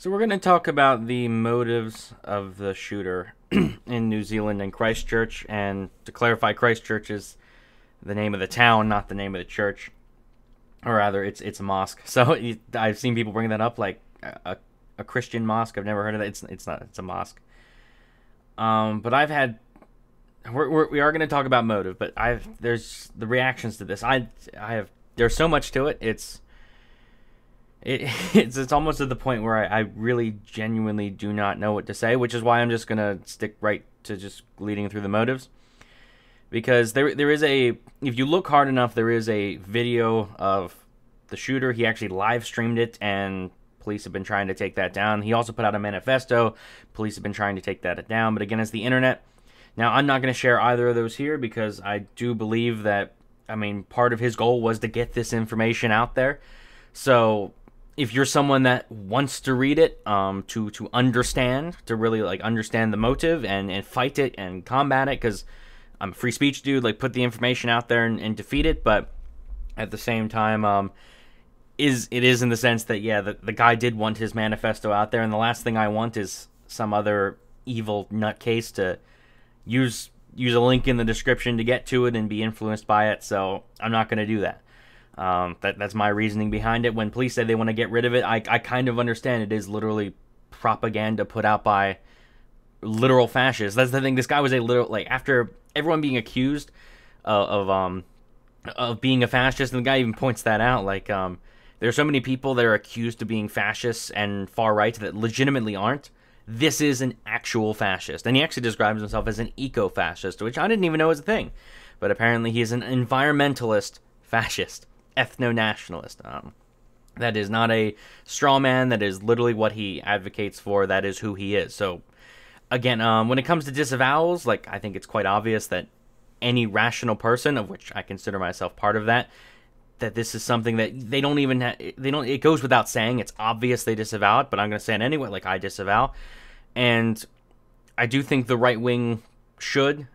So we're going to talk about the motives of the shooter in New Zealand and Christchurch. And to clarify, Christchurch is the name of the town, not the name of the church. Or rather, it's a mosque. So I've seen people bring that up like a Christian mosque. I've never heard of that. It's not. It's a mosque. But I've had. We are going to talk about motive, but there's the reactions to this. There's so much to it. It's almost at the point where I really genuinely do not know what to say, which is why I'm just gonna stick right to just leading through the motives. Because there is if you look hard enough, there is a video of the shooter. He actually live streamed it, and police have been trying to take that down. He also put out a manifesto. Police have been trying to take that down, but again, it's the internet. Now, I'm not going to share either of those here because I do believe that, part of his goal was to get this information out there. So if you're someone that wants to read it, to understand, to really understand the motive and fight it and combat it, because I'm a free speech dude, put the information out there and defeat it, but at the same time, it is in the sense that, yeah, the guy did want his manifesto out there, and the last thing I want is some other evil nutcase to use a link in the description to get to it and be influenced by it, so I'm not going to do that. That's my reasoning behind it. When police say they want to get rid of it, I kind of understand it is literally propaganda put out by literal fascists. That's the thing. This guy was a literal, after everyone being accused of being a fascist, and the guy even points that out, there are so many people that are accused of being fascists and far right that legitimately aren't. This is an actual fascist, and he actually describes himself as an eco-fascist, which I didn't even know was a thing, but apparently he is an environmentalist fascist, ethno-nationalist. That is not a straw man. That is literally what he advocates for. That is who he is. So, again, when it comes to disavowals, I think it's quite obvious that any rational person, of which I consider myself part of that this is something that they don't even it goes without saying. It's obvious they disavow it, but I'm going to say it anyway, I disavow. And I do think the right wing should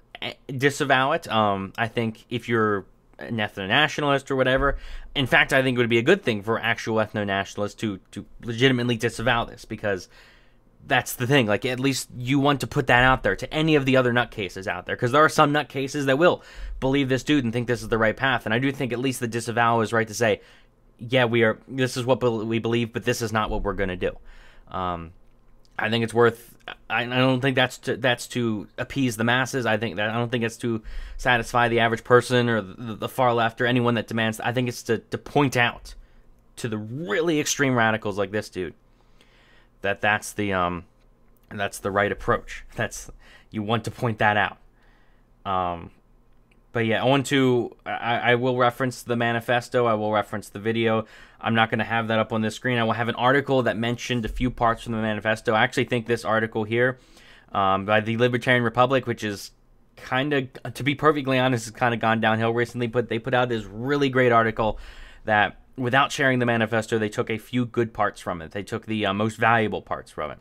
disavow it. I think if you're an ethno-nationalist or whatever, in fact, I think it would be a good thing for actual ethno-nationalists to legitimately disavow this, because that's the thing. At least you want to put that out there to any of the other nutcases out there, because there are some nutcases that will believe this dude and think this is the right path. And I do think at least the disavow is right to say, yeah, this is what we believe, but this is not what we're going to do. I think it's worth. I don't think that's to appease the masses. I don't think it's to satisfy the average person or the far left or anyone that demands. I think it's to point out to the really extreme radicals like this dude that's the right approach. You want to point that out. But yeah, I will reference the manifesto. I will reference the video. I'm not going to have that up on the screen. I will have an article that mentioned a few parts from the manifesto. I actually think this article here by the Libertarian Republic, which is kind of, to be perfectly honest, has kind of gone downhill recently, but they put out this really great article that, without sharing the manifesto, they took a few good parts from it. They took the most valuable parts from it.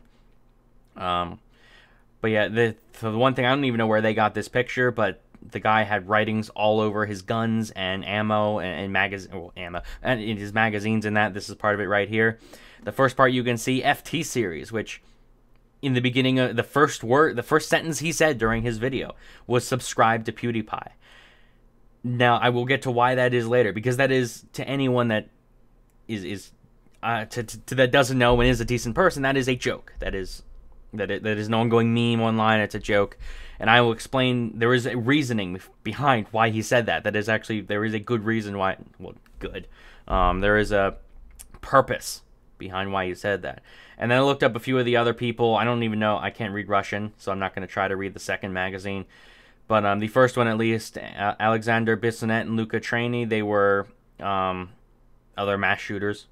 But yeah, for the one thing, I don't even know where they got this picture, but the guy had writings all over his guns and ammo and ammo and in his magazines and that. This is part of it right here. The first part you can see, FT series, which in the beginning of the first sentence he said during his video was subscribe to PewDiePie. Now, I will get to why that is later, because that is, to anyone that that doesn't know and is a decent person, that is a joke. That is an ongoing meme online. It's a joke, and I will explain. There is a reasoning behind why he said that. There is a good reason why. Well, good. There is a purpose behind why he said that. And then I looked up a few of the other people. I don't even know. I can't read Russian, so I'm not going to try to read the second magazine. But the first one, at least, Alexander Bissonette and Luca Traini, they were other mass shooters.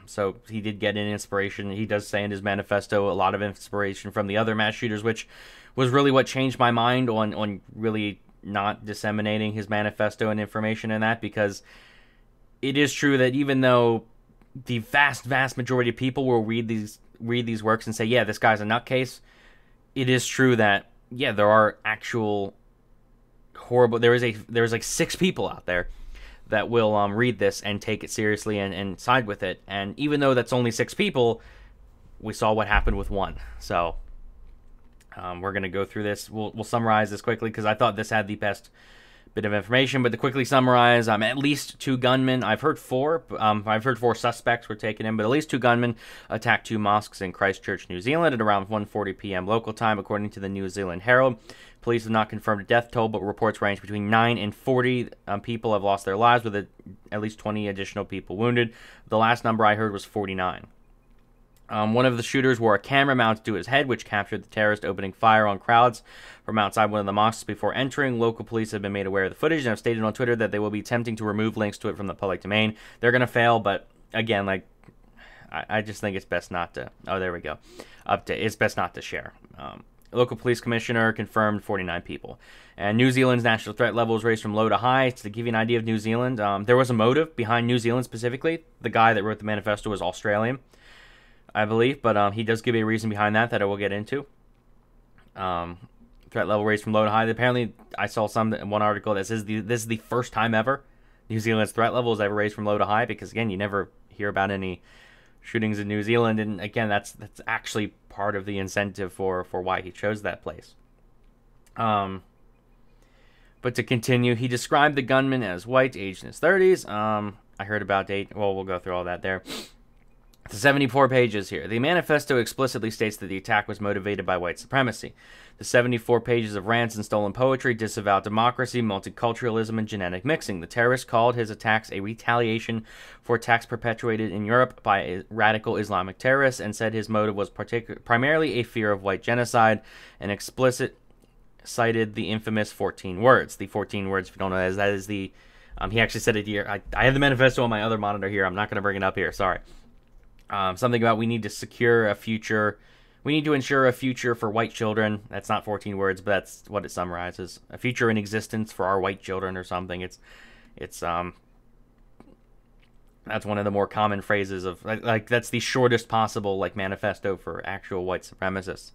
So he did get an inspiration. He does say in his manifesto a lot of inspiration from the other mass shooters, which was really what changed my mind on really not disseminating his manifesto and information in that, because it is true that even though the vast majority of people will read these works and say, yeah, this guy's a nutcase, it is true that, yeah, there are actual horrible. There's like 6 people out there that will read this and take it seriously and side with it. And even though that's only 6 people, we saw what happened with 1. So we're going to go through this. We'll summarize this quickly because I thought this had the best bit of information. But to quickly summarize, at least 2 gunmen. I've heard 4. I've heard 4 suspects were taken in, but at least 2 gunmen attacked 2 mosques in Christchurch, New Zealand at around 1:40 p.m. local time, according to the New Zealand Herald. Police have not confirmed a death toll, but reports range between 9 and 40 people have lost their lives, with at least 20 additional people wounded. The last number I heard was 49. One of the shooters wore a camera mounted to his head, which captured the terrorist opening fire on crowds from outside one of the mosques before entering. Local police have been made aware of the footage and have stated on Twitter that they will be attempting to remove links to it from the public domain. They're going to fail, but again, I just think it's best not to. Oh, there we go. Update. It's best not to share. Local police commissioner confirmed 49 people. And New Zealand's national threat level was raised from low to high. To give you an idea of New Zealand, there was a motive behind New Zealand specifically. The guy that wrote the manifesto was Australian, I believe, but he does give a reason behind that I will get into. Threat level raised from low to high. Apparently, I saw one article that says this is the first time ever New Zealand's threat level is ever raised from low to high, because again, you never hear about any shootings in New Zealand, and again, that's actually part of the incentive for why he chose that place. But to continue, he described the gunman as white, aged in his 30s. I heard about date. Well, we'll go through all that there. The 74 pages here. The manifesto explicitly states that the attack was motivated by white supremacy. The 74 pages of rants and stolen poetry disavow democracy, multiculturalism, and genetic mixing. The terrorist called his attacks a retaliation for attacks perpetuated in Europe by radical Islamic terrorists, and said his motive was primarily a fear of white genocide, and explicit cited the infamous 14 words. The 14 words, if you don't know, that is the... he actually said it here. I have the manifesto on my other monitor here. I'm not going to bring it up here. Sorry. Something about we need to secure a future. We need to ensure a future for white children. That's not 14 words, but that's what it summarizes. A future in existence for our white children or something. It's that's one of the more common phrases of that's the shortest possible manifesto for actual white supremacists.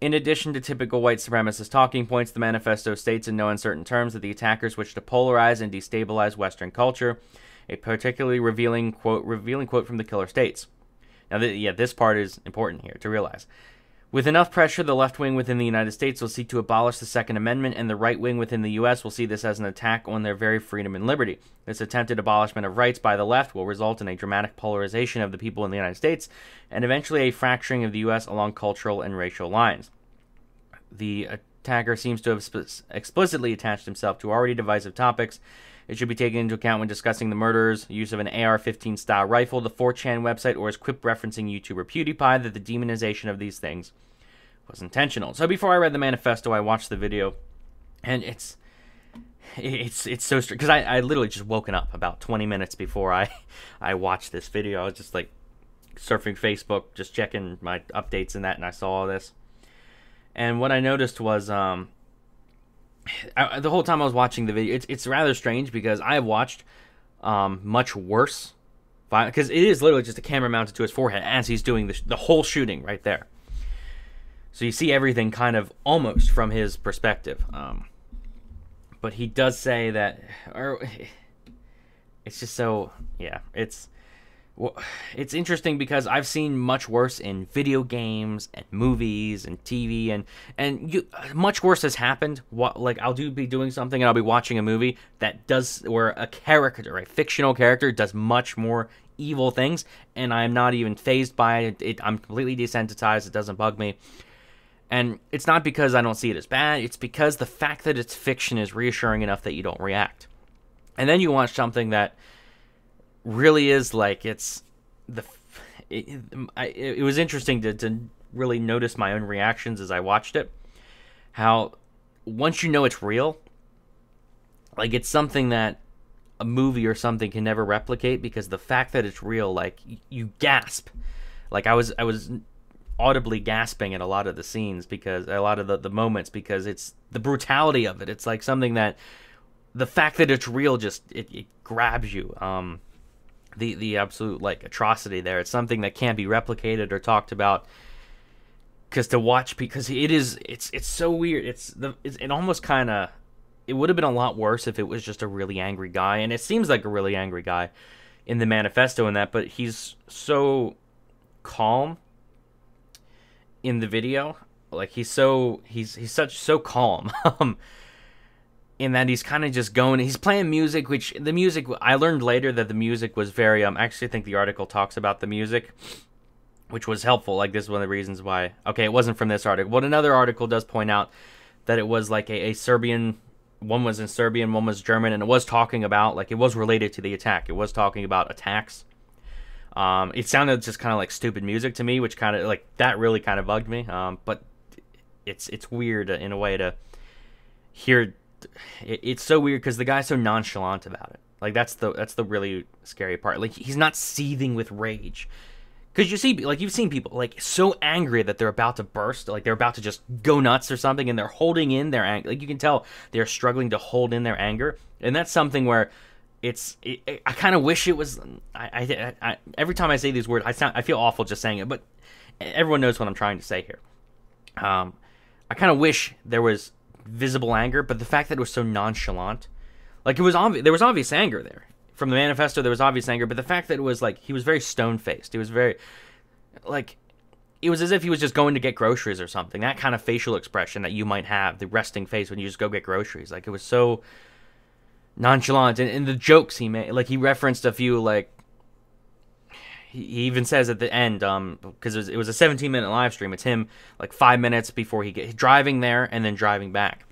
In addition to typical white supremacist talking points, the manifesto states in no uncertain terms that the attackers wish to polarize and destabilize Western culture. A particularly revealing quote from the killer states. Now, this part is important here to realize. With enough pressure, the left wing within the United States will seek to abolish the Second Amendment, and the right wing within the U.S. will see this as an attack on their very freedom and liberty. This attempted abolishment of rights by the left will result in a dramatic polarization of the people in the United States, and eventually a fracturing of the U.S. along cultural and racial lines. The attacker seems to have explicitly attached himself to already divisive topics. It should be taken into account when discussing the murderers' use of an AR-15 style rifle, the 4chan website, or his quip referencing YouTuber PewDiePie, that the demonization of these things was intentional. So before I read the manifesto, I watched the video, and it's so strange, because I literally just woken up about 20 minutes before I watched this video. I was just surfing Facebook, just checking my updates and that, and I saw all this. And what I noticed was the whole time I was watching the video, it's rather strange, because I have watched much worse, because it is literally just a camera mounted to his forehead as he's doing the whole shooting right there. So you see everything kind of almost from his perspective. But he does say that, it's just so, yeah, it's interesting, because I've seen much worse in video games and movies and TV, and much worse has happened. I'll be doing something and I'll be watching a movie where a fictional character does much more evil things, and I'm not even fazed by it. I'm completely desensitized. It doesn't bug me. And it's not because I don't see it as bad. It's because the fact that it's fiction is reassuring enough that you don't react. And then you watch something that really is it was interesting to really notice my own reactions as I watched it. How once you know it's real, it's something that a movie or something can never replicate, because the fact that it's real, you gasp. I was audibly gasping at a lot of the scenes, because a lot of the moments, because it's the brutality of it. It's something that the fact that it's real just it grabs you. The absolute atrocity there. It's something that can't be replicated or talked about. Because it's so weird. It almost kind of it would have been a lot worse if it was just a really angry guy, and it seems like a really angry guy in the manifesto and that, but he's so calm in the video. Like he's so calm. In that he's kind of just going, he's playing music, which the music, I learned later that the music was very, I actually think the article talks about the music, which was helpful. Like, this is one of the reasons why, okay, it wasn't from this article, but another article does point out that it was like a Serbian, one was in Serbian, one was German, and it was talking about, like, it was related to the attack. It was talking about attacks. It sounded just kind of like stupid music to me, which kind of, like, that really kind of bugged me. But it's weird in a way to hear. It's so weird because the guy's so nonchalant about it. Like, that's the really scary part. Like, he's not seething with rage. Because you see, like, you've seen people, like, so angry that they're about to burst, like, they're about to just go nuts or something, and they're holding in their anger. Like, you can tell they're struggling to hold in their anger. And that's something where I kind of wish it was, every time I say these words, I feel awful just saying it, but everyone knows what I'm trying to say here. I kind of wish there was visible anger, but the fact that it was so nonchalant, like, it was obvious, there was obvious anger there. From the manifesto, there was obvious anger, but the fact that it was, like, he was very stone-faced. It was very, like, it was as if he was just going to get groceries or something. That kind of facial expression that you might have, the resting face when you just go get groceries. Like, it was so nonchalant. And the jokes he made, like, he referenced a few, like, he even says at the end, because it was a 17-minute live stream. It's him, like, 5 minutes before he gets driving there and then driving back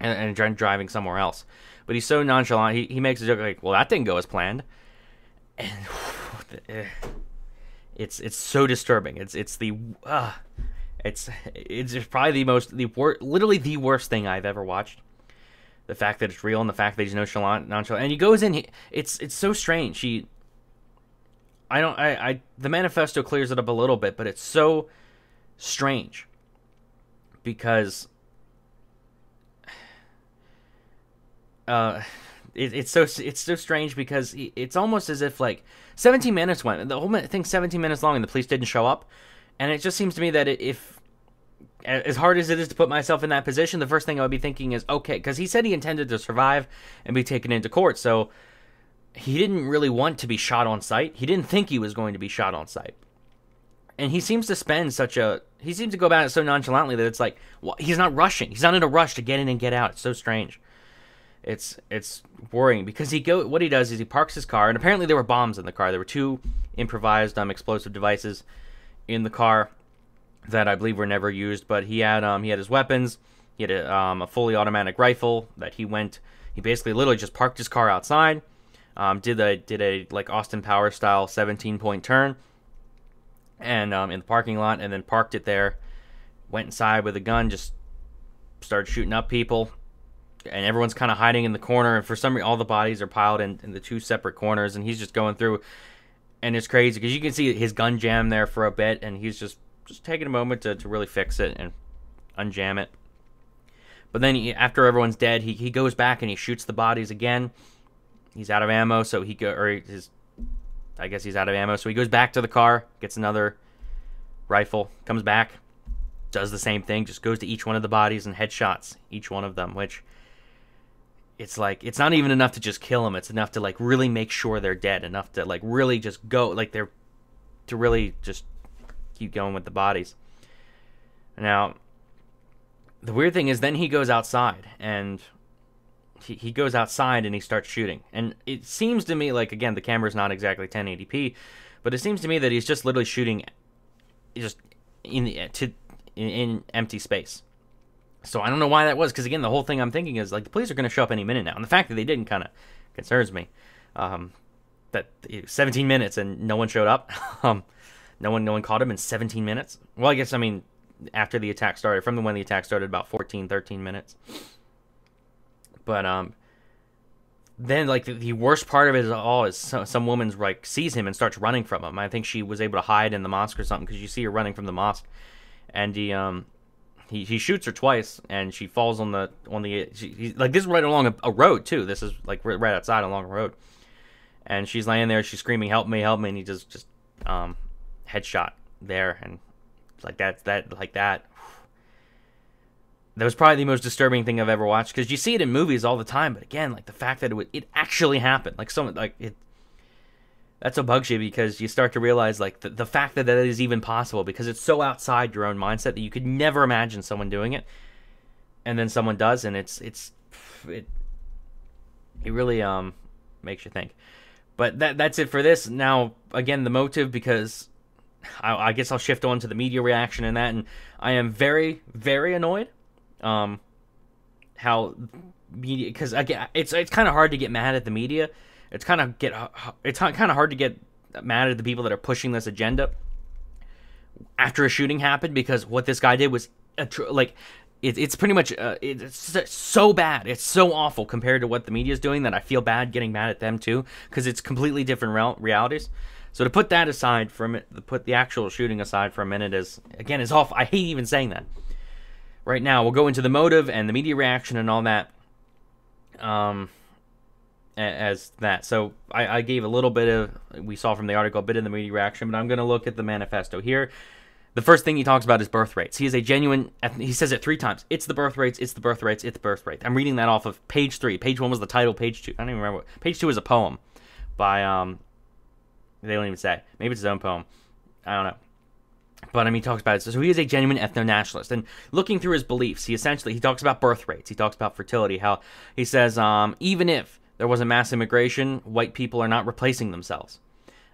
and driving somewhere else. But he's so nonchalant. He makes a joke like, well, that didn't go as planned. And it's so disturbing. It's probably literally the worst thing I've ever watched. The fact that it's real and the fact that he's nonchalant. And he goes in, it's so strange. The manifesto clears it up a little bit, but it's so strange because it's so strange because it's almost as if, like, 17 minutes went, the whole thing's 17 minutes long, and the police didn't show up. And it just seems to me that if, as hard as it is to put myself in that position, the first thing I would be thinking is, okay, because he said he intended to survive and be taken into court, so he didn't really want to be shot on sight. He didn't think he was going to be shot on sight. And he seems to he seems to go about it so nonchalantly that it's like, well, he's not rushing. He's not in a rush to get in and get out. It's so strange. It's worrying because what he does is he parks his car, and apparently there were bombs in the car. There were 2 improvised explosive devices in the car that I believe were never used, but he had his weapons. He had a fully automatic rifle that he basically literally just parked his car outside, did a like Austin Powers style 17-point turn, and in the parking lot, and then parked it there, went inside with a gun, just started shooting up people. And everyone's kind of hiding in the corner, and for some reason, all the bodies are piled in the 2 separate corners, and he's just going through, and it's crazy, because you can see his gun jam there for a bit, and he's just taking a moment to really fix it and unjam it. But then, after everyone's dead, he goes back and he shoots the bodies again. He's out of ammo, so I guess he's out of ammo, so he goes back to the car, gets another rifle, comes back, does the same thing, just goes to each one of the bodies and headshots each one of them, which, it's like, it's not even enough to just kill them. It's enough to, like, really make sure they're dead. Enough to, like, really just go, like, to really just keep going with the bodies. Now, the weird thing is then he goes outside, and he goes outside and he starts shooting. And it seems to me, like, again, the camera's not exactly 1080p, but it seems to me that he's just literally shooting just in empty space. So I don't know why that was, because, again, the whole thing I'm thinking is, like, the police are going to show up any minute now. And the fact that they didn't kind of concerns me. That 17 minutes and no one showed up. No one caught him in 17 minutes. Well, I guess, I mean, after the attack started, from when the attack started, about 13 minutes. But then, like, the worst part of it all is some woman's, like, sees him and starts running from him. I think she was able to hide in the mosque or something, because you see her running from the mosque. And he shoots her twice, and she falls on the like, this is right along a road too. This is like right outside along a road, and she's laying there, she's screaming, help me, and he just headshot there, and like that. that was probably the most disturbing thing I've ever watched, because you see it in movies all the time, but again, like the fact that it actually happened, like someone like it. That's what bugs you, because you start to realize like the fact that is even possible, because it's so outside your own mindset that you could never imagine someone doing it, and then someone does, and it really makes you think. But that's it for this. Now again, the motive, because I guess I'll shift on to the media reaction and that, and I am very, very annoyed how media, because again, it's kind of hard to get mad at the media. It's kind of hard to get mad at the people that are pushing this agenda after a shooting happened, because what this guy did was it's pretty much it's so bad, it's so awful compared to what the media is doing, that I feel bad getting mad at them too, because it's completely different realities. So to put that aside for a minute, to put the actual shooting aside for a minute, is awful. I hate even saying that. Right now, we'll go into the motive and the media reaction and all that. As that. So I gave a little bit of, we saw from the article, a bit of the media reaction, but I'm going to look at the manifesto here. The first thing he talks about is birth rates. He is a genuine, he says it 3 times. It's the birth rates, it's the birth rates, it's the birth rate. I'm reading that off of page 3. Page 1 was the title, page 2, I don't even remember. Page 2 is a poem by, they don't even say. Maybe it's his own poem. I don't know. But he talks about it. So he is a genuine ethno-nationalist. And looking through his beliefs, he talks about birth rates. He talks about fertility. How he says, even if there was a mass immigration, white people are not replacing themselves.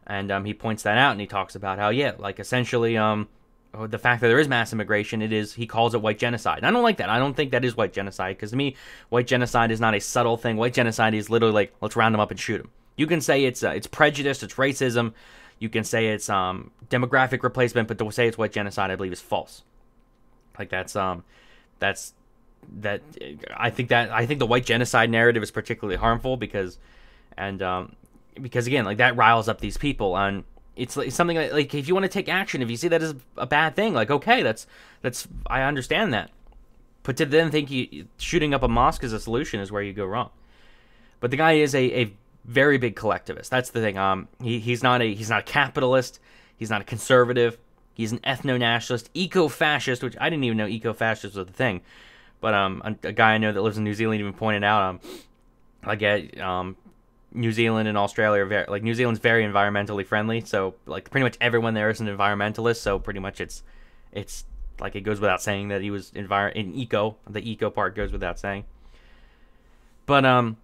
And he points that out, and he talks about how, essentially, the fact that there is mass immigration, he calls it white genocide. And I don't like that. I don't think that is white genocide, because to me, white genocide is not a subtle thing. White genocide is literally like, let's round them up and shoot them. You can say it's prejudice, it's racism. You can say it's demographic replacement, but to say it's white genocide, I believe, is false. Like I think the white genocide narrative is particularly harmful, because again, like, that riles up these people, and it's something like if you want to take action, if you see that as a bad thing, like, okay, that's I understand that, but to then think shooting up a mosque as a solution is where you go wrong. But the guy is a very big collectivist. That's the thing. He's not a capitalist. He's not a conservative. He's an ethno-nationalist, eco-fascist, which I didn't even know eco-fascist was a thing. But a guy I know that lives in New Zealand even pointed out, New Zealand and Australia are New Zealand's very environmentally friendly. So like pretty much everyone there is an environmentalist. So pretty much it's like, it goes without saying that he was in eco. The eco part goes without saying. But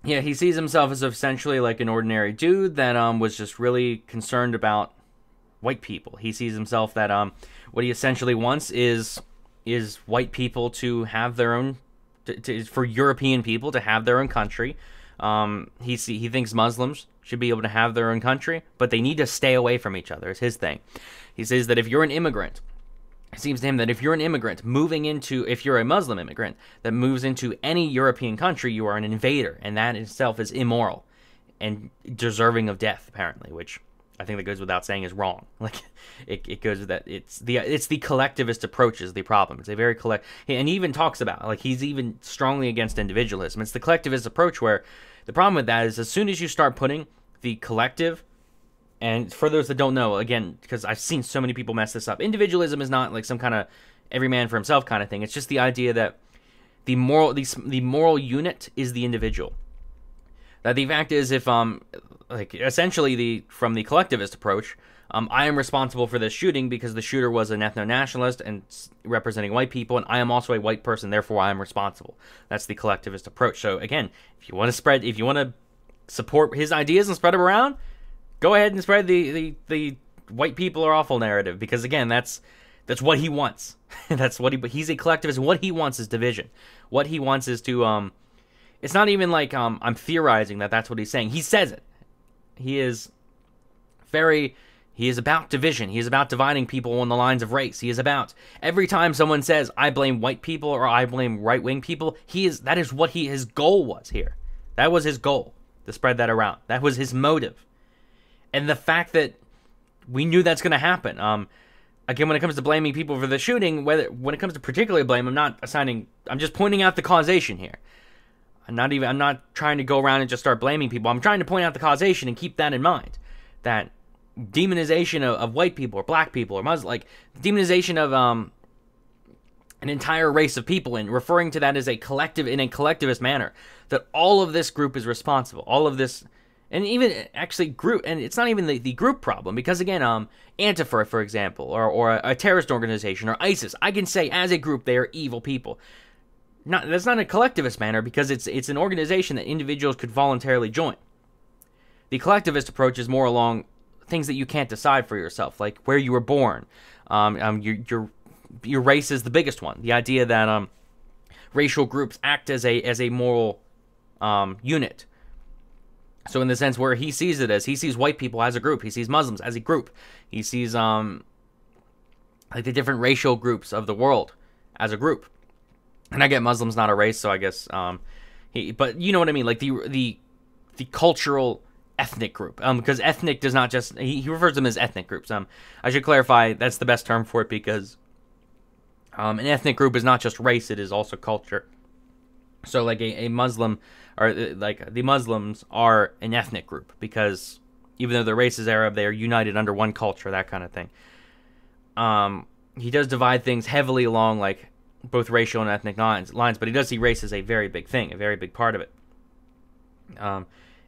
he sees himself as essentially like an ordinary dude that was just really concerned about white people. He sees himself that what he essentially wants is white people to have their own, for European people to have their own country. He thinks Muslims should be able to have their own country, but they need to stay away from each other, is his thing. He says that if you're an immigrant, it seems to him that if you're an immigrant if you're a Muslim immigrant that moves into any European country, you are an invader, and that in itself is immoral and deserving of death, apparently, which I think that goes without saying is wrong. Like, it goes with that. It's the collectivist approach is the problem. It's a very and he even talks about, like, he's even strongly against individualism. It's the collectivist approach, where the problem with that is as soon as you start putting the collective, and for those that don't know, again, because I've seen so many people mess this up, individualism is not like some kind of every man for himself kind of thing. It's just the idea that the moral unit is the individual. That the fact is, if essentially from the collectivist approach, I am responsible for this shooting because the shooter was an ethno-nationalist and representing white people, and I am also a white person, therefore I am responsible. That's the collectivist approach. So again, if you want to support his ideas and spread them around, go ahead and spread the white people are awful narrative, because again, that's what he wants. He's a collectivist. What he wants is division. What he wants is to it's not even like I'm theorizing that's what he's saying. He says it. He is about division. He is about dividing people on the lines of race. He is about, every time someone says, I blame white people or I blame right-wing people, that is what his goal was here. That was his goal, to spread that around. That was his motive. And the fact that we knew that's going to happen. Again, when it comes to blaming people for the shooting, when it comes to particularly blame, I'm just pointing out the causation here. I'm not trying to go around and just start blaming people. I'm trying to point out the causation and keep that in mind. That demonization of white people or black people or Muslim, like demonization of an entire race of people and referring to that as a collective, in a collectivist manner, that all of this group is responsible, all of this, and even actually group, and it's not even the group problem, because again, Antifa, for example, or a terrorist organization, or ISIS, I can say as a group they are evil people. That's not a collectivist manner, because it's an organization that individuals could voluntarily join. The collectivist approach is more along things that you can't decide for yourself, like where you were born, your race is the biggest one. The idea that racial groups act as a moral unit. So in the sense where he sees it as, he sees white people as a group, he sees Muslims as a group, he sees like the different racial groups of the world as a group. And I get Muslims not a race, so I guess but you know what I mean, like the cultural ethnic group, because ethnic does not just, he refers to them as ethnic groups. I should clarify, that's the best term for it, because an ethnic group is not just race, it is also culture. So like a Muslim, or like the Muslims are an ethnic group, because even though their race is Arab, they are united under one culture, that kind of thing. He does divide things heavily along like both racial and ethnic lines, but he does see race as a very big thing, a very big part of it.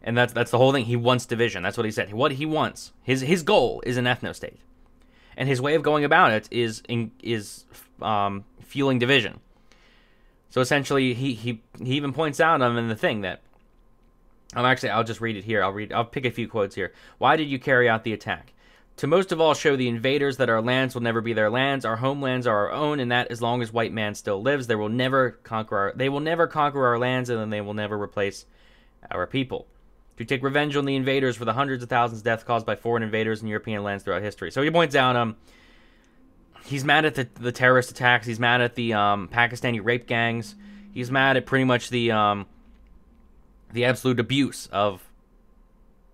And that's the whole thing. He wants division. That's what he said. What he wants, his goal is an ethno-state. And his way of going about it is fueling division. So essentially, he even points out in the thing that, I'll just read it here. I'll pick a few quotes here. Why did you carry out the attack? To most of all show the invaders that our lands will never be their lands. Our homelands are our own, and that as long as white man still lives, they will never conquer our lands, and then they will never replace our people. To take revenge on the invaders for the hundreds of thousands of deaths caused by foreign invaders in European lands throughout history. So he points out he's mad at the terrorist attacks. He's mad at the Pakistani rape gangs. He's mad at pretty much the absolute abuse of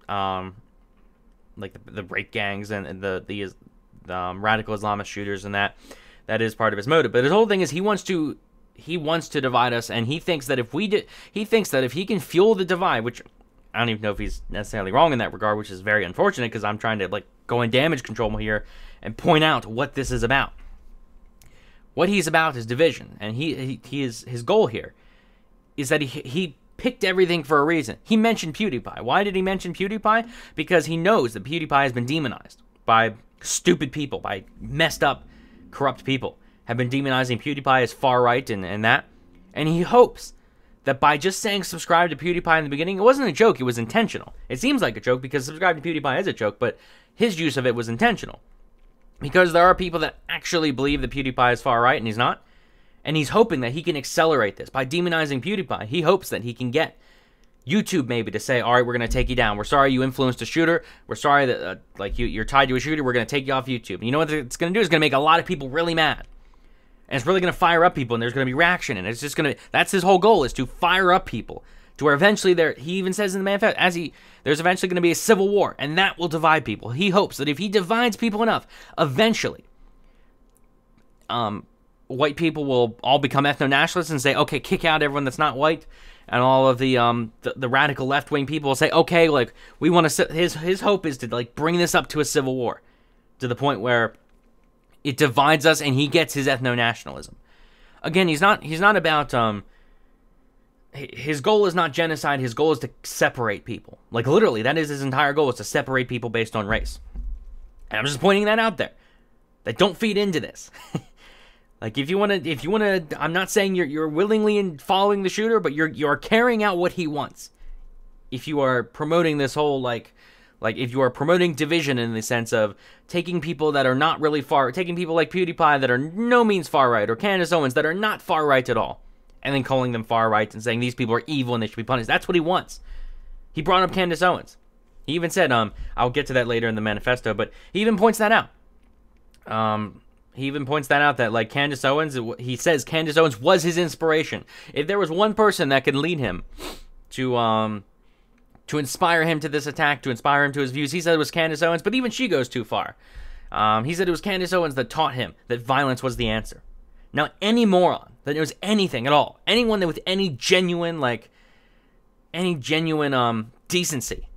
like the rape gangs and the radical Islamist shooters, and that is part of his motive. But his whole thing is he wants to divide us, and he thinks that if he can fuel the divide, which I don't even know if he's necessarily wrong in that regard, which is very unfortunate, because I'm trying to like go in damage control here and point out what this is about. What he's about is division, and his goal here is that he picked everything for a reason. He mentioned PewDiePie. Why did he mention PewDiePie? Because he knows that PewDiePie has been demonized by stupid people, by messed up, corrupt people, have been demonizing PewDiePie as far right and that, and he hopes that by just saying subscribe to PewDiePie in the beginning, it wasn't a joke, it was intentional. It seems like a joke because subscribe to PewDiePie is a joke, but his use of it was intentional. Because there are people that actually believe that PewDiePie is far right and he's not. And he's hoping that he can accelerate this. By demonizing PewDiePie, he hopes that he can get YouTube maybe to say, all right, we're going to take you down. We're sorry you influenced a shooter. We're sorry that you're tied to a shooter. We're going to take you off YouTube. And you know what it's going to do? It's going to make a lot of people really mad. And it's really going to fire up people, and there's going to be reaction, and it's just going to, that's his whole goal, is to fire up people, to where eventually he even says in the manifesto, there's eventually going to be a civil war, and that will divide people. He hopes that if he divides people enough, eventually, white people will all become ethno-nationalists and say, okay, kick out everyone that's not white, and all of the radical left-wing people will say, okay, like, we want to, his hope is to, like, bring this up to a civil war, to the point where it divides us, and he gets his ethno-nationalism. Again, he's not about, his goal is not genocide, his goal is to separate people. Like, literally, that is his entire goal, is to separate people based on race. And I'm just pointing that out there. That don't feed into this. Like, if you want to, I'm not saying you're willingly following the shooter, but you're carrying out what he wants. If you are promoting this whole, like if you are promoting division in the sense of taking people that are not really taking people like PewDiePie that are no means far right, or Candace Owens that are not far right at all, and then calling them far right and saying these people are evil and they should be punished. That's what he wants. He brought up Candace Owens. He even said, I'll get to that later in the manifesto, but he even points that out. That, like, Candace Owens, he says Candace Owens was his inspiration. If there was one person that could lead him to inspire him to this attack, to inspire him to his views, he said it was Candace Owens, but even she goes too far. He said it was Candace Owens that taught him that violence was the answer. Now, any moron that knows anything at all, anyone that with any genuine decency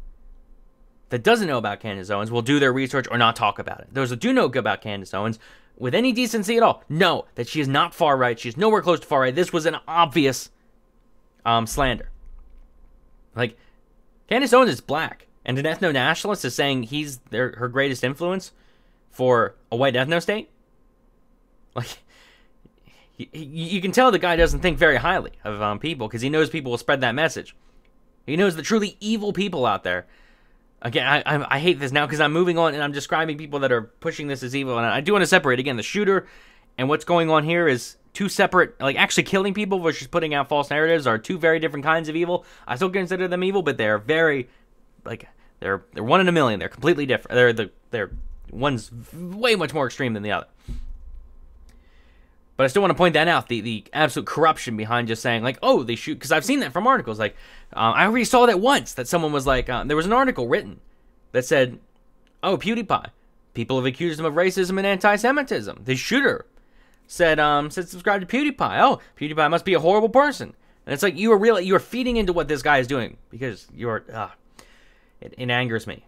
that doesn't know about Candace Owens will do their research or not talk about it. Those that do know about Candace Owens with any decency at all, know that she is not far right. She is nowhere close to far right. This was an obvious slander. Like, Candace Owens is black, and an ethno-nationalist is saying he's her greatest influence for a white ethno-state? Like, you can tell the guy doesn't think very highly of people, because he knows people will spread that message. He knows the truly evil people out there. Again, I hate this now because I'm moving on and I'm describing people that are pushing this as evil. And I do want to separate, again, the shooter and what's going on here is two separate, like, actually killing people versus putting out false narratives are two very different kinds of evil. I still consider them evil, but they're very, like, they're one in a million. They're completely different. They're one's way much more extreme than the other. But I still want to point that out, the absolute corruption behind just saying, like, oh, they shoot, because I've seen that from articles. Like, I already saw that once, that someone was like, there was an article written that said, oh, PewDiePie, people have accused him of racism and anti-Semitism. The shooter said subscribe to PewDiePie. Oh, PewDiePie must be a horrible person. And it's like, you are feeding into what this guy is doing, because it angers me.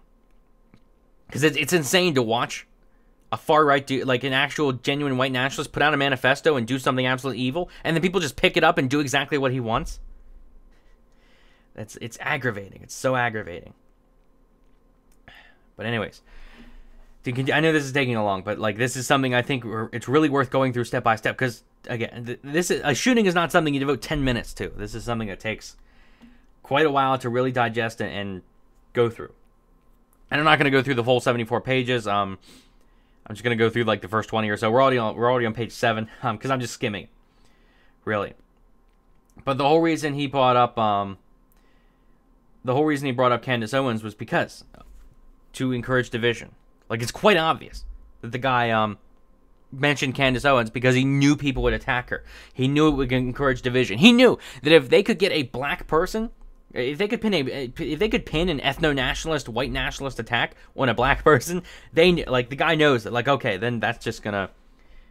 Because it's insane to watch a far-right dude, like an actual genuine white nationalist, put out a manifesto and do something absolutely evil, and then people just pick it up and do exactly what he wants. It's aggravating. It's so aggravating. But anyways, I know this is taking a long, but like this is something I think it's really worth going through step by step, because again, a shooting is not something you devote 10 minutes to. This is something that takes quite a while to really digest and go through. And I'm not going to go through the full 74 pages. I'm just going to go through like the first 20 or so. We're already on page 7 because I'm just skimming it, really. But the whole reason he brought up Candace Owens was because to encourage division. Like, it's quite obvious that the guy mentioned Candace Owens because he knew people would attack her. He knew it would encourage division. He knew that if they could get a black person, if they could pin an ethno-nationalist, white nationalist attack on a black person, the guy knows that, like, okay, then that's just gonna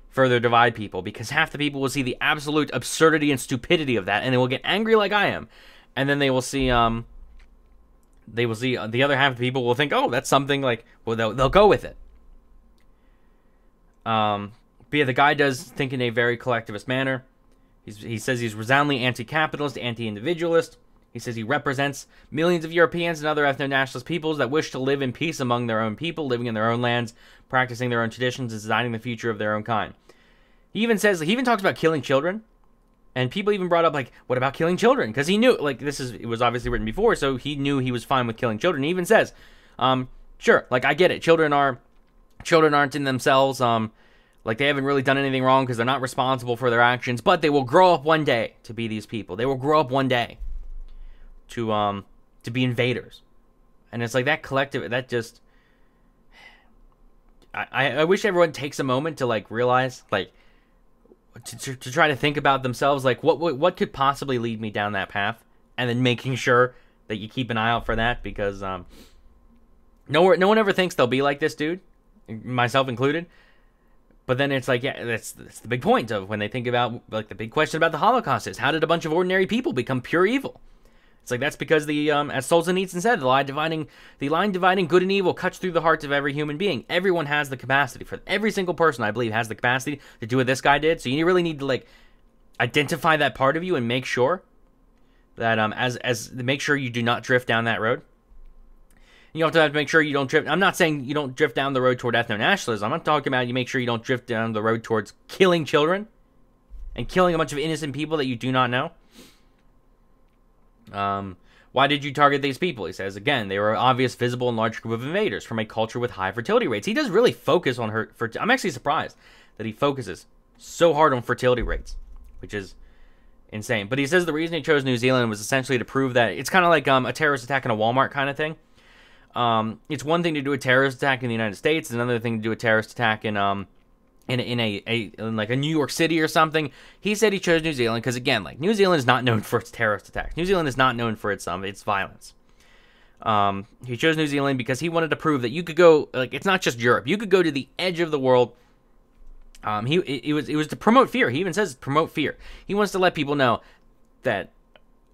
further divide people, because half the people will see the absolute absurdity and stupidity of that, and they will get angry like I am, and then they will see the other half of the people will think, oh, that's something like, well, they'll go with it. But yeah, the guy does think in a very collectivist manner. He says he's resoundingly anti-capitalist, anti-individualist. He says he represents millions of Europeans and other ethno-nationalist peoples that wish to live in peace among their own people, living in their own lands, practicing their own traditions, and designing the future of their own kind. He even talks about killing children, and people even brought up, like, what about killing children? Because he knew, like, it was obviously written before, so he knew he was fine with killing children. He even says, sure, like, I get it. Children aren't in themselves, like, they haven't really done anything wrong because they're not responsible for their actions, but they will grow up one day to be these people. They will grow up one day to be invaders. And it's like that collective, that just, I wish everyone takes a moment to, like, realize, like, to try to think about themselves, like, what could possibly lead me down that path, and then making sure that you keep an eye out for that, because no one ever thinks they'll be like this dude, myself included. But then it's like, yeah, that's the big point of when they think about, like, the big question about the Holocaust is, how did a bunch of ordinary people become pure evil? It's like, that's because as Solzhenitsyn said, the line dividing good and evil cuts through the hearts of every human being. Everyone has the capacity every single person, I believe, has the capacity to do what this guy did. So you really need to, like, identify that part of you and make sure that make sure you do not drift down that road. You also have to make sure you don't drift. I'm not saying you don't drift down the road toward ethno-nationalism. I'm not talking about you make sure you don't drift down the road towards killing children and killing a bunch of innocent people that you do not know. Why did you target these people? He says, again, they were an obvious, visible, and large group of invaders from a culture with high fertility rates. He does really focus on her. I'm actually surprised that he focuses so hard on fertility rates, which is insane. But he says the reason he chose New Zealand was essentially to prove that it's kind of like a terrorist attack in a Walmart kind of thing. It's one thing to do a terrorist attack in the United States, it's another thing to do a terrorist attack in like a New York City or something. He said he chose New Zealand because, again, like, New Zealand is not known for its terrorist attacks. New Zealand is not known for its violence. He chose New Zealand because he wanted to prove that you could go, like, it's not just Europe. You could go to the edge of the world. It was to promote fear. He even says promote fear. He wants to let people know that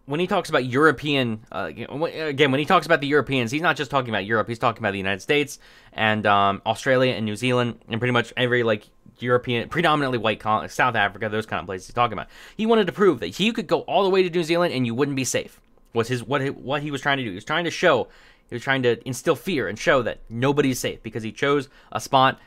when he talks about European, again, when he talks about the Europeans, he's not just talking about Europe. He's talking about the United States and Australia and New Zealand and pretty much every, like, European, predominantly white colonies, South Africa, those kind of places he's talking about. He wanted to prove that he could go all the way to New Zealand and you wouldn't be safe. Was what he was trying to do. He was trying to instill fear and show that nobody's safe because he chose a spot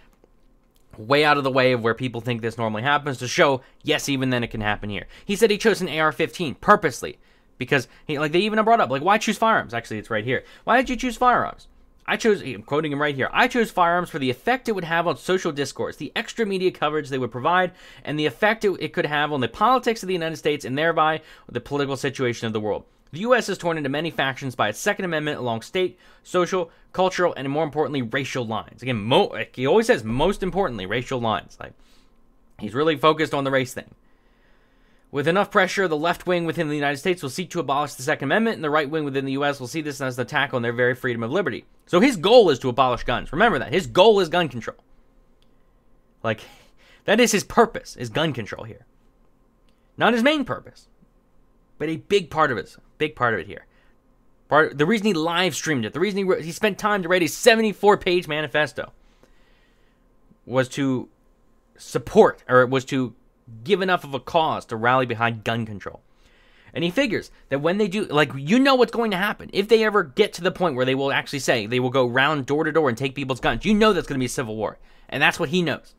way out of the way of where people think this normally happens to show, yes, even then it can happen here. He said he chose an AR-15 purposely because they even brought up, like, why choose firearms? Actually, it's right here. Why did you choose firearms? I'm quoting him right here. I chose firearms for the effect it would have on social discourse, the extra media coverage they would provide, and the effect it could have on the politics of the United States and thereby the political situation of the world. The U.S. is torn into many factions by its Second Amendment along state, social, cultural, and more importantly, racial lines. Again, he always says, most importantly, racial lines. Like, he's really focused on the race thing. With enough pressure, the left wing within the United States will seek to abolish the Second Amendment, and the right wing within the U.S. will see this as an attack on their very freedom of liberty. So his goal is to abolish guns. Remember that. His goal is gun control. Like, that is his purpose, is gun control here. Not his main purpose, but a big part of it. Big part of it here. The reason he live streamed it, the reason he spent time to write a 74-page manifesto was to support, or was to give enough of a cause to rally behind gun control. And he figures that when they do, like, you know what's going to happen. If they ever get to the point where they will actually say, they will go round door to door and take people's guns, you know that's going to be a civil war. And that's what he knows.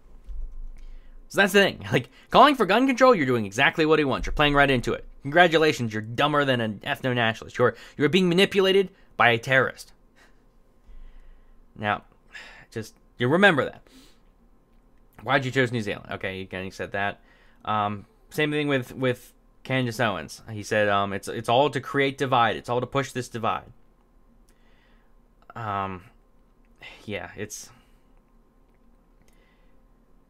So that's the thing. Like, calling for gun control, you're doing exactly what he wants. You're playing right into it. Congratulations, you're dumber than an ethno-nationalist. You're being manipulated by a terrorist. Now, just, you remember that. Why'd you choose New Zealand? Okay, again, he said that. Same thing with Candace Owens. He said it's all to create divide. It's all to push this divide. Yeah, it's...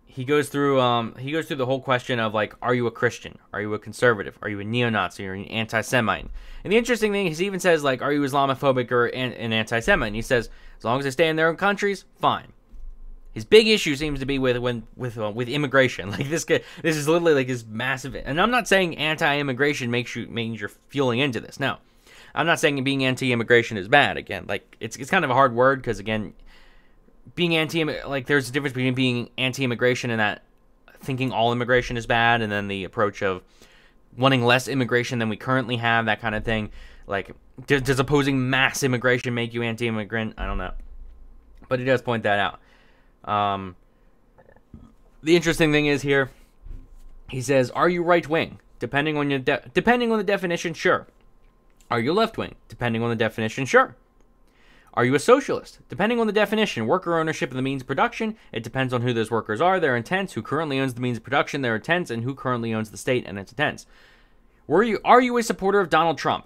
He goes through the whole question of, like, are you a Christian? Are you a conservative? Are you a neo-Nazi or an anti-Semite? And the interesting thing is he even says, like, are you Islamophobic or an anti-Semite? And he says, as long as they stay in their own countries, fine. His big issue seems to be with immigration. Like, this is literally like his massive. And I'm not saying anti-immigration means you're fueling into this. No, I'm not saying being anti-immigration is bad. Again, like, it's kind of a hard word because, again, being there's a difference between being anti-immigration and that thinking all immigration is bad, and then the approach of wanting less immigration than we currently have, that kind of thing. Like, does opposing mass immigration make you anti-immigrant? I don't know, but he does point that out. The interesting thing is here, he says, are you right-wing? Depending on the definition, sure. Are you left-wing? Depending on the definition, sure. Are you a socialist? Depending on the definition, worker ownership of the means of production, it depends on who those workers are, their intents, who currently owns the means of production, their intents, and who currently owns the state and its intents. Are you a supporter of Donald Trump?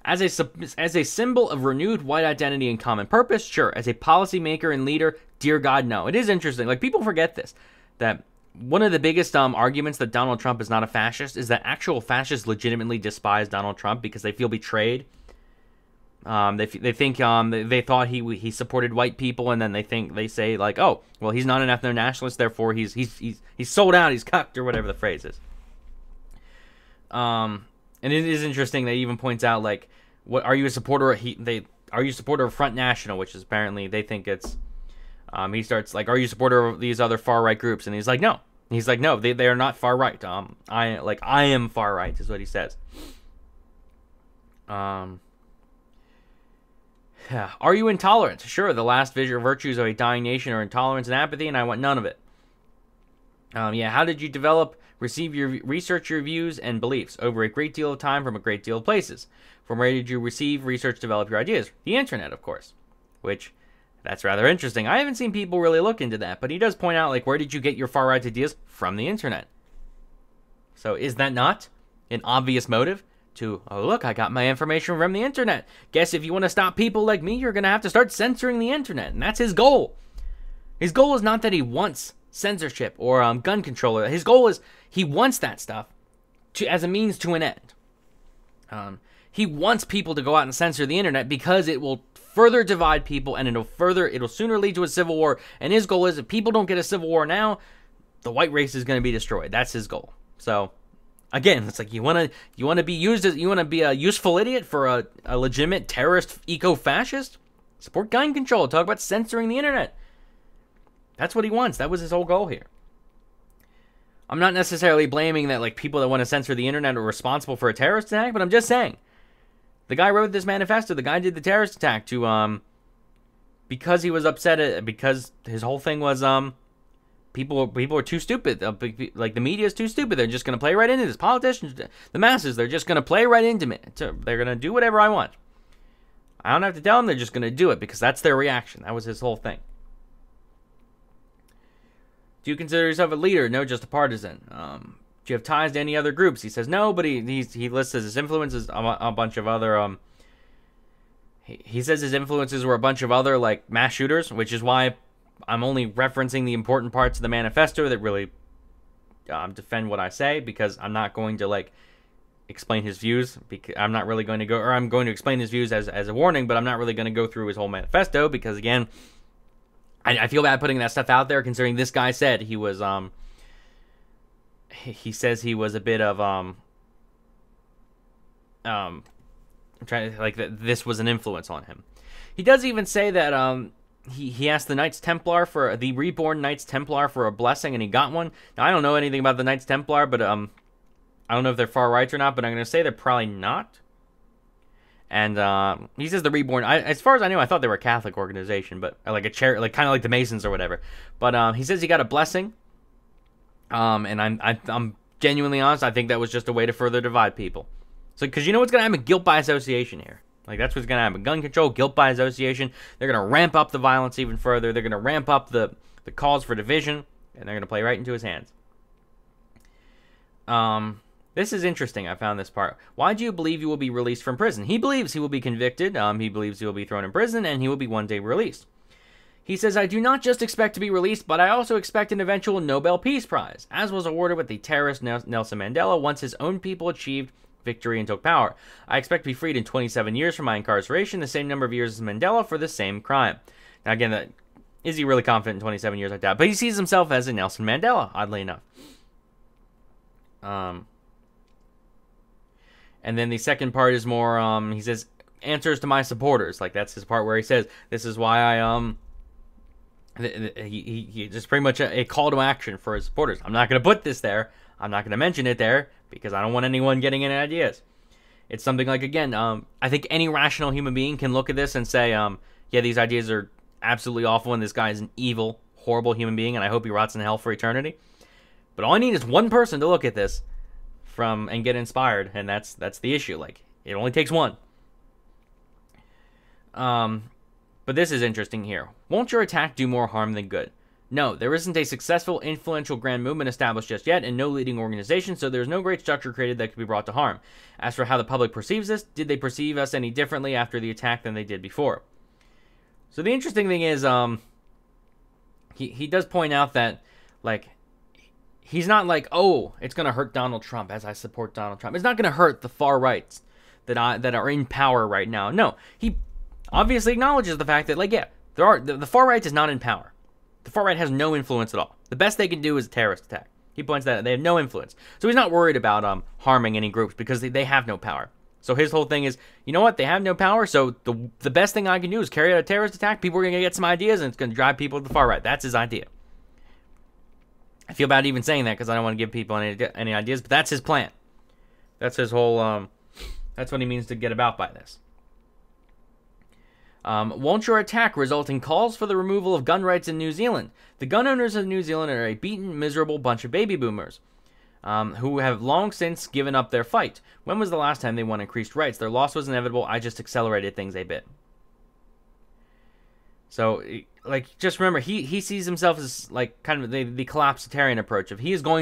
As a symbol of renewed white identity and common purpose, sure. As a policymaker and leader, dear God, no. It is interesting. Like, people forget this, that one of the biggest arguments that Donald Trump is not a fascist is that actual fascists legitimately despise Donald Trump because they feel betrayed. They think they thought he supported white people, and then they say like, oh, well, he's not an ethno-nationalist, therefore he's sold out, he's cucked, or whatever the phrase is. And it is interesting that he even points out, like, what are you a supporter of? Are you a supporter of Front National, which is apparently they think it's. He starts like, are you a supporter of these other far right groups? And he's like, no. He's like, no, they are not far right. I am far right is what he says. Yeah. Are you intolerant? Sure, the last virtues of a dying nation are intolerance and apathy, and I want none of it. Yeah, how did you receive your research, your views, and beliefs? Over a great deal of time from a great deal of places. From where did you receive, research, develop your ideas? The internet, of course. Which, that's rather interesting. I haven't seen people really look into that, but he does point out, like, where did you get your far-right ideas? From the internet. So is that not an obvious motive? Oh, look, I got my information from the internet. Guess if you want to stop people like me, you're going to have to start censoring the internet. And that's his goal. His goal is not that he wants censorship or gun control. His goal is he wants that stuff as a means to an end. He wants people to go out and censor the internet because it will further divide people, and it'll sooner lead to a civil war. And his goal is if people don't get a civil war now, the white race is going to be destroyed. That's his goal. So, again, it's like you want to be a useful idiot for a legitimate terrorist eco-fascist? Support gun control. Talk about censoring the internet. That's what he wants. That was his whole goal here. I'm not necessarily blaming that like people that want to censor the internet are responsible for a terrorist attack, but I'm just saying the guy wrote this manifesto. The guy did the terrorist attack to because he was upset at, because his whole thing was people are too stupid. Like the media is too stupid. They're just gonna play right into this. Politicians, the masses, they're just gonna play right into me. They're gonna do whatever I want. I don't have to tell them. They're just gonna do it because that's their reaction. That was his whole thing. Do you consider yourself a leader? No, just a partisan. Do you have ties to any other groups? He says no, but he lists as his influences a bunch of other. He says his influences were a bunch of other like mass shooters, which is why I'm only referencing the important parts of the manifesto that really defend what I say, because I'm not going to like explain his views. Because I'm not really going to go, or I'm going to explain his views as a warning, but I'm not really going to go through his whole manifesto because again, I feel bad putting that stuff out there, considering this guy said he was he says he was a bit of I'm trying to like that this was an influence on him. He does even say that he asked the Knights Templar for the reborn Knights Templar for a blessing, and he got one. Now I don't know anything about the Knights Templar, but I don't know if they're far right or not, but I'm gonna say they're probably not. And he says the Reborn. As far as I know, I thought they were a Catholic organization, but like a charity, like kind of like the Masons or whatever. But he says he got a blessing. And I'm genuinely honest. I think that was just a way to further divide people. So because you know what's gonna happen? Guilt by association here. Like that's what's gonna happen. Gun control, guilt by association. They're gonna ramp up the violence even further. They're gonna ramp up the calls for division, and they're gonna play right into his hands. This is interesting. I found this part. Why do you believe you will be released from prison? He believes he will be convicted. He believes he will be thrown in prison, and he will be one day released. He says, I do not just expect to be released, but I also expect an eventual Nobel Peace Prize, as was awarded with the terrorist Nelson Mandela once his own people achieved victory and took power. I expect to be freed in 27 years from my incarceration, the same number of years as Mandela for the same crime. Now, again, is he really confident in 27 years? I doubt. But he sees himself as a Nelson Mandela, oddly enough. And then the second part is more, he says, answers to my supporters. Like, that's his part where he says, this is why I, he just pretty much a call to action for his supporters. I'm not going to put this there. I'm not going to mention it there because I don't want anyone getting any ideas. It's something like, again, I think any rational human being can look at this and say, yeah, these ideas are absolutely awful and this guy is an evil, horrible human being and I hope he rots in hell for eternity. But all I need is one person to look at this and get inspired, and that's the issue. Like, it only takes one. But this is interesting here. Won't your attack do more harm than good? No, there isn't a successful, influential grand movement established just yet, and no leading organization, so there's no great structure created that could be brought to harm. As for how the public perceives this, did they perceive us any differently after the attack than they did before? So the interesting thing is, he does point out that, like, he's not like, oh, it's going to hurt Donald Trump as I support Donald Trump. It's not going to hurt the far rights that are in power right now. No, he obviously acknowledges the fact that, like, yeah, the far right is not in power. The far right has no influence at all. The best they can do is a terrorist attack. He points that out. They have no influence. So he's not worried about harming any groups because they have no power. So his whole thing is, you know what? They have no power, so the best thing I can do is carry out a terrorist attack. People are going to get some ideas, and it's going to drive people to the far right. That's his idea. I feel bad even saying that because I don't want to give people any ideas, but that's his plan. That's his whole, that's what he means to get about by this. Won't your attack result in calls for the removal of gun rights in New Zealand? The gun owners of New Zealand are a beaten, miserable bunch of baby boomers who have long since given up their fight. When was the last time they won increased rights? Their loss was inevitable. I just accelerated things a bit. So, like, just remember, he sees himself as, like, kind of the collapsitarian approach of his goal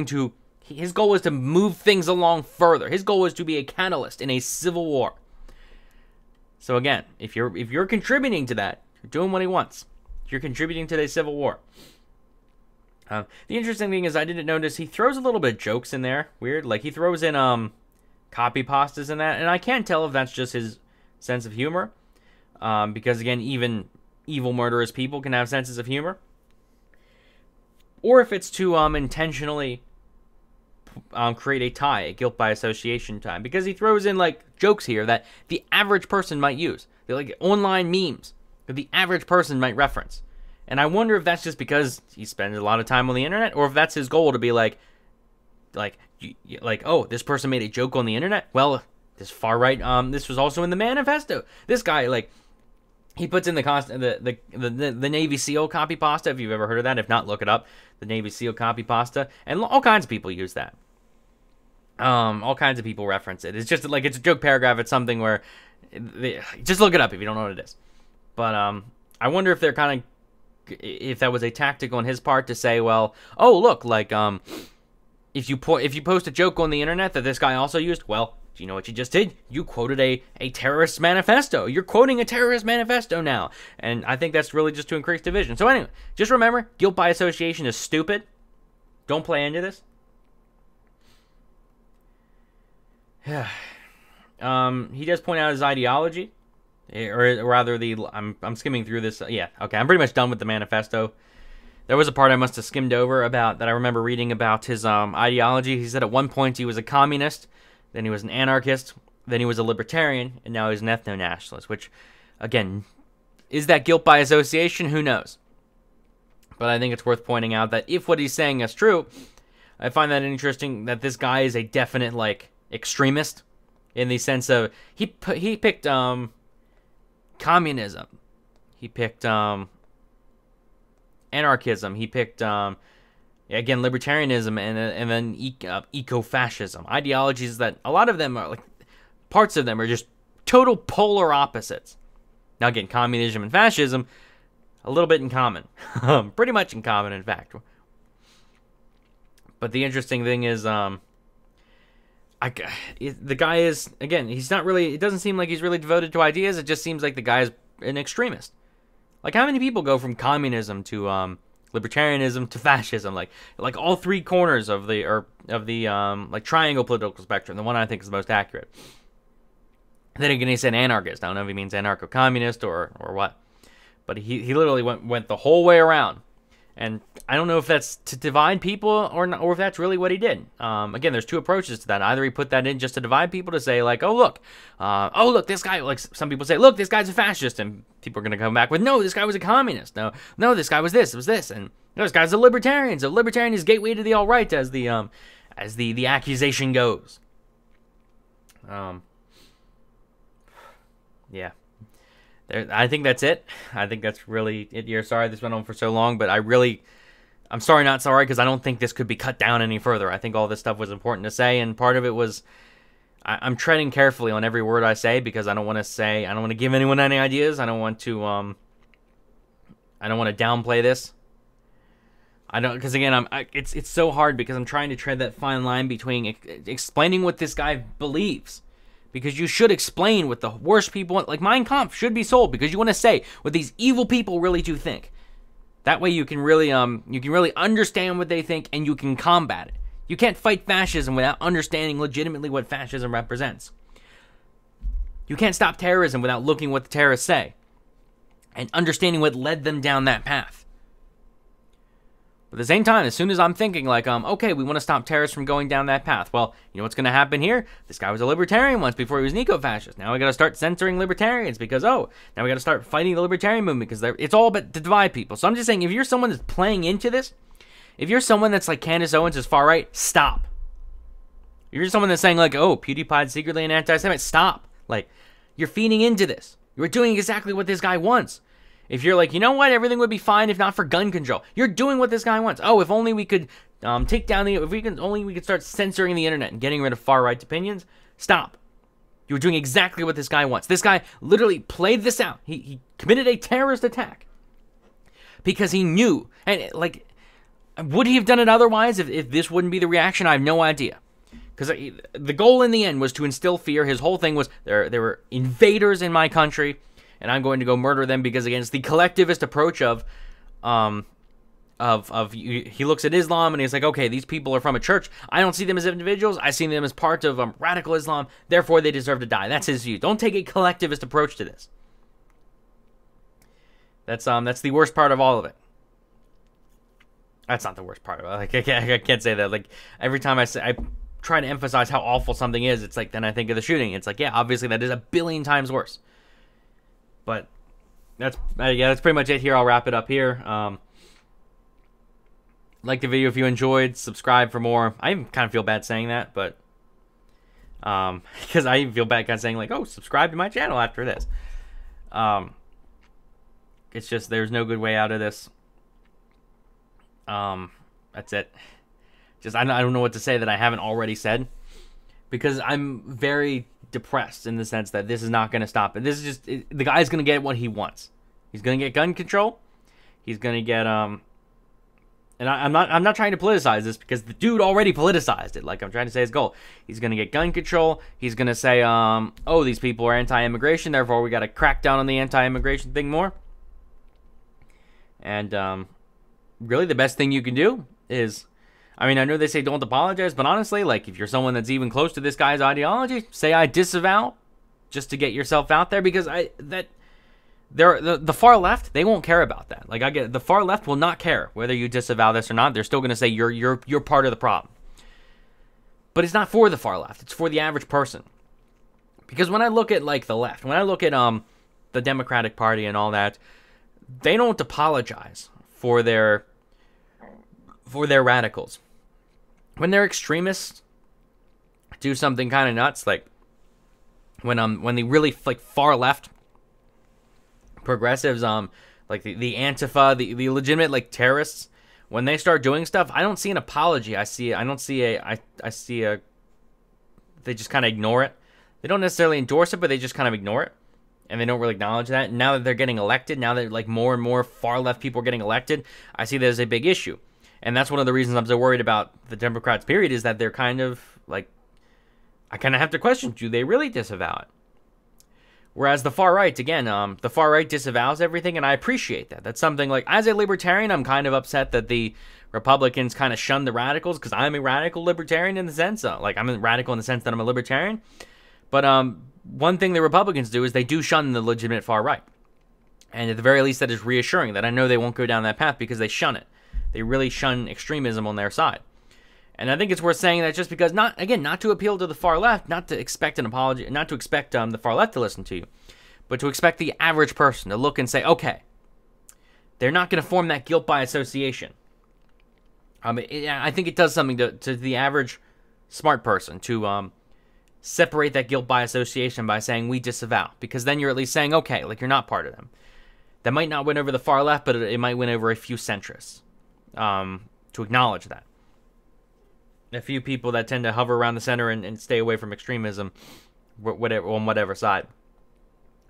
is to move things along further. His goal is to be a catalyst in a civil war. So again, if you're contributing to that, you're doing what he wants. You're contributing to the civil war. The interesting thing is I didn't notice he throws a little bit of jokes in there. Weird. Like, he throws in copy pastas in that, and I can't tell if that's just his sense of humor. Because again, even evil murderous people can have senses of humor. Or if it's to intentionally create a tie, a guilt by association tie. Because he throws in, like, jokes here that the average person might use. They're like online memes that the average person might reference. And I wonder if that's just because he spends a lot of time on the internet, or if that's his goal to be like, like, oh, this person made a joke on the internet. Well, this far right, this was also in the manifesto. This guy, like, he puts in the Navy SEAL copy pasta, if you've ever heard of that. If not, look it up. The Navy SEAL copy pasta. And all kinds of people use that. All kinds of people reference it. It's just like, it's a joke paragraph. It's something where, just look it up if you don't know what it is. But I wonder if they're kind of, if that was a tactic on his part to say, well, oh, look, like, if you post a joke on the internet that this guy also used, well, do you know what you just did? You quoted a terrorist manifesto. You're quoting a terrorist manifesto now. And I think that's really just to increase division. So anyway, just remember, guilt by association is stupid. Don't play into this. He does point out his ideology. Or rather, I'm skimming through this. Yeah, okay, I'm pretty much done with the manifesto. There was a part I must have skimmed over about that I remember reading about his ideology. He said at one point he was a communist, then he was an anarchist, then he was a libertarian, and now he's an ethno-nationalist, which, again, is that guilt by association? Who knows? But I think it's worth pointing out that if what he's saying is true, I find that interesting that this guy is a definite, like, extremist in the sense of he picked communism. He picked anarchism. He picked again, libertarianism, and then eco-fascism. Ideologies that a lot of them are, like, parts of them are just total polar opposites. Now again, communism and fascism, a little bit in common. Pretty much in common, in fact. But the interesting thing is, the guy is, again, he's not really, it doesn't seem like he's really devoted to ideas. It just seems like the guy is an extremist. Like, how many people go from communism to libertarianism to fascism? Like all three corners of the like triangle political spectrum. The one I think is the most accurate. Then again, he said anarchist. I don't know if he means anarcho-communist or what, but he literally went the whole way around. And I don't know if that's to divide people or if that's really what he did. Again, there's two approaches to that. Either he put that in just to divide people, to say, like, oh look, this guy, like some people say, look, this guy's a fascist, and people are gonna come back with, no, this guy was a communist. No, this guy was this, and no, this guy's a libertarian. So libertarian is gateway to the alt right, as the accusation goes. Yeah. I think that's it. I think that's really it here. Sorry this went on for so long, but I'm sorry not sorry, because I don't think this could be cut down any further. I think all this stuff was important to say, and part of it was I'm treading carefully on every word I say, because I don't want to give anyone any ideas. I don't want to downplay this. Because again, it's so hard, because I'm trying to tread that fine line between explaining what this guy believes. Because you should explain what the worst people want. Like, Mein Kampf should be sold, because you want to say what these evil people really do think. That way you can really understand what they think, and you can combat it. You can't fight fascism without understanding legitimately what fascism represents. You can't stop terrorism without looking what the terrorists say and understanding what led them down that path. But at the same time, as soon as I'm thinking, like, okay, we want to stop terrorists from going down that path. Well, you know what's going to happen here? This guy was a libertarian once before he was an eco-fascist. Now we got to start censoring libertarians because, now we got to start fighting the libertarian movement because it's all about to divide people. So I'm just saying, if you're someone that's playing into this, if you're someone that's like Candace Owens is far right, stop. If you're someone that's saying, like, oh, PewDiePie's secretly an anti-Semite, stop. Like, you're feeding into this. You're doing exactly what this guy wants. If you're like, you know what, everything would be fine if not for gun control. You're doing what this guy wants. Oh, if only we could take down if we could start censoring the internet and getting rid of far right opinions. Stop. You're doing exactly what this guy wants. This guy literally played this out. He committed a terrorist attack because he knew. And like, would he have done it otherwise if this wouldn't be the reaction? I have no idea. Because the goal in the end was to instill fear. His whole thing was there were invaders in my country, and I'm going to go murder them because, again, it's the collectivist approach of he looks at Islam and he's like, okay, these people are from a church. I don't see them as individuals. I see them as part of radical Islam. Therefore, they deserve to die. That's his view. Don't take a collectivist approach to this. That's the worst part of all of it. That's not the worst part of it. Like, I can't say that. Like, every time I try to emphasize how awful something is, it's like, then I think of the shooting. It's like, yeah, obviously that is a billion times worse. But that's pretty much it here. I'll wrap it up here. Like the video if you enjoyed. Subscribe for more. I even kind of feel bad saying that, but because I even feel bad kind of saying like, oh, subscribe to my channel after this. It's just there's no good way out of this. That's it. Just I don't know what to say that I haven't already said, because I'm very depressed in the sense that this is not going to stop it. This is just the guy's going to get what he wants. He's going to get gun control. He's going to get and I'm not trying to politicize this, because the dude already politicized it. Like, I'm trying to say his goal. He's going to get gun control. He's going to say, oh, these people are anti-immigration, therefore we got to crack down on the anti-immigration thing more. And really the best thing you can do is, I mean, I know they say don't apologize, but honestly, like, if you're someone that's even close to this guy's ideology, say I disavow, just to get yourself out there, because the far left, they won't care about that. Like, I get the far left will not care whether you disavow this or not. They're still going to say you're part of the problem. But it's not for the far left. It's for the average person. Because when I look at like the left, when I look at the Democratic Party and all that, they don't apologize for their radicals. When their extremists do something kind of nuts, like when the really like far left progressives, like the Antifa, the legitimate like terrorists, when they start doing stuff, I don't see an apology. I see they just kind of ignore it. They don't necessarily endorse it, but they just kind of ignore it, and they don't really acknowledge that. And now that they're getting elected, now that like more and more far left people are getting elected, I see that as a big issue. And that's one of the reasons I'm so worried about the Democrats, period, is that they're kind of like, I kind of have to question, do they really disavow it? Whereas the far right, again, the far right disavows everything, and I appreciate that. That's something like, as a libertarian, I'm kind of upset that the Republicans kind of shun the radicals, because I'm a radical libertarian in the sense, like, I'm a radical in the sense that I'm a libertarian. But one thing the Republicans do is they do shun the legitimate far right. And at the very least, that is reassuring, that I know they won't go down that path because they shun it. They really shun extremism on their side. And I think it's worth saying that just because, not to appeal to the far left, not to expect an apology, not to expect the far left to listen to you, but to expect the average person to look and say, okay, they're not going to form that guilt by association. I think it does something to the average smart person to separate that guilt by association by saying we disavow, because then you're at least saying, okay, like, you're not part of them. That might not win over the far left, but it might win over a few centrists, to acknowledge that. A few people that tend to hover around the center and stay away from extremism, whatever, on whatever side.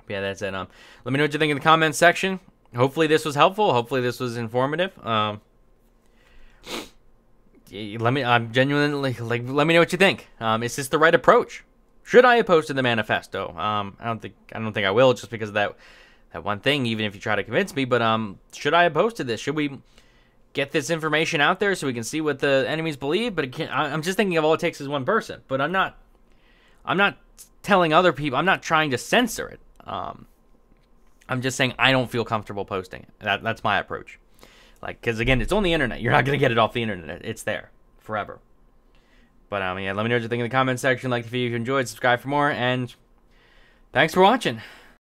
But yeah, that's it. Let me know what you think in the comments section. Hopefully this was helpful. Hopefully this was informative. I'm genuinely like, let me know what you think. Is this the right approach? Should I oppose to the manifesto? I don't think I will, just because of that one thing. Even if you try to convince me, but should I oppose to this? Should we get this information out there so we can see what the enemies believe? But I'm just thinking of all it takes is one person. But I'm not telling other people. I'm not trying to censor it. I'm just saying I don't feel comfortable posting it. That's my approach. Like, because again, it's on the internet. You're not gonna get it off the internet. It's there forever. But yeah, let me know what you think in the comment section. Like the video if you enjoyed. Subscribe for more, and thanks for watching.